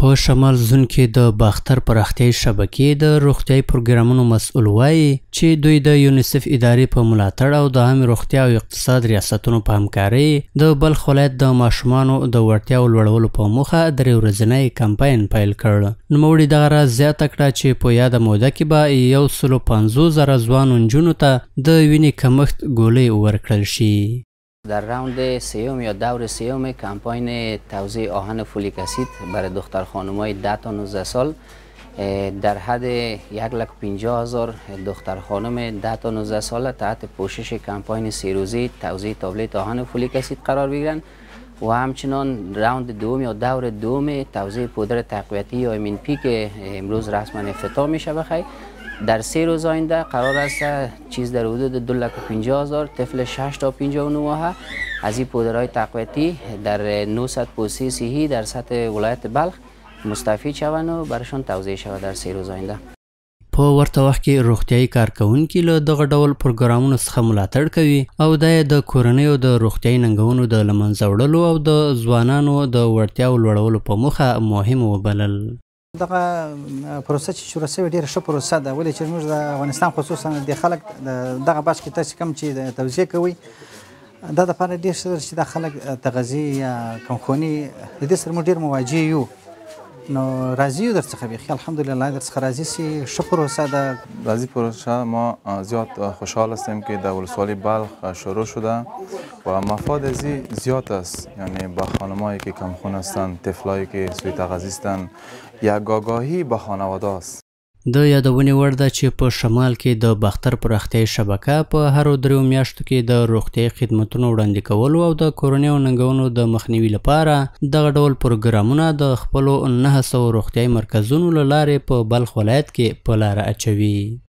په شمال زون کې د باختر پراختیايي شبکې د روغتیايي پروګرامونو مسؤل وایي چې دوی د یونیسف ادارې په ملاتړ او د عامې روغتیا او اقتصاد ریاستونو په همکارۍ د بلخ ولایت د ماشومانو د وړتیاو لوړولو په موخه درې ورځنی کمپاین پیل کړ. نوموړي دغه راز زیاته کړه چې په یاده موده کې به 150,000 ځوانو نجونو ته د وینې کمښت ګولۍ ورکړل شي. در راوند سیوم یا دور سیوم کمپاین توزیع آهن فولیک اسید برای دختر خانم‌های 10 تا 19 سال در حد 150,000 دختر خانم 10 تا 19 ساله تحت پوشش کمپاین 3 روزه توزیع تابلت آهن فولیک اسید قرار بگیرند و همچنان راوند دوم یا دور دوم توزیع پودر تقویتی یا امین پی که امروز رسما افتتاح میشه بخیر. در 3 روز آینده قرار است چیز در حدود 250,000 طفل 6 تا 59 ماهه از این پودرهای تقویتی در 900 پوسته صحی در سطح ولایت بلخ مستفید شوند و برشان توزیع شود در 3 روز آینده. په ورته وخت کې روغتیايي کارکونکي له دغه ډول پروګرامونو څخه ملاتړ کوي او دا د کورنیو د روغتیايي ننګونو د له منځه وړلو او د ځوانانو د وړتیاو لوړولو په موخه مهم وبلل. دغه پروسه چې شروع شوې ډېره ښه پروسه ده، ولې چې موږ د افغانستان خصوصا د خلک دغه بحث کې تاسې کوم چې د توزیع کوئ دا دپاره ډېر ښه ده چې دا خلک تغذیې یا کمخوني د دې سره موږ ډېر مواجه یو، نو راضي یو درڅخه بیخي الحمدلله درڅخه راضي سي. ښه پروسه ده. راضي پروسه ما زیاد خوشحال هستیم که در ولسوالی بلخ شروع شده و مفاد از زیاد است، یعنی با خانمایی که کمخون هستند، طفلایی که سوی تغذیه هستند، یک آگاهی به خانواده است. د یادونې وړ ده چې په شمال کې د باختر پراختیايي شبکه په هرو 3 میاشتو کې د روغتیايي خدمتونو وړاندې کولو او د کورنیو ننګونو د مخنیوي لپاره دغه ډول پروګرامونه د خپلو 900 روغتیايي مرکزونو له لارې په بلخ ولایت کې په لاره اچوي.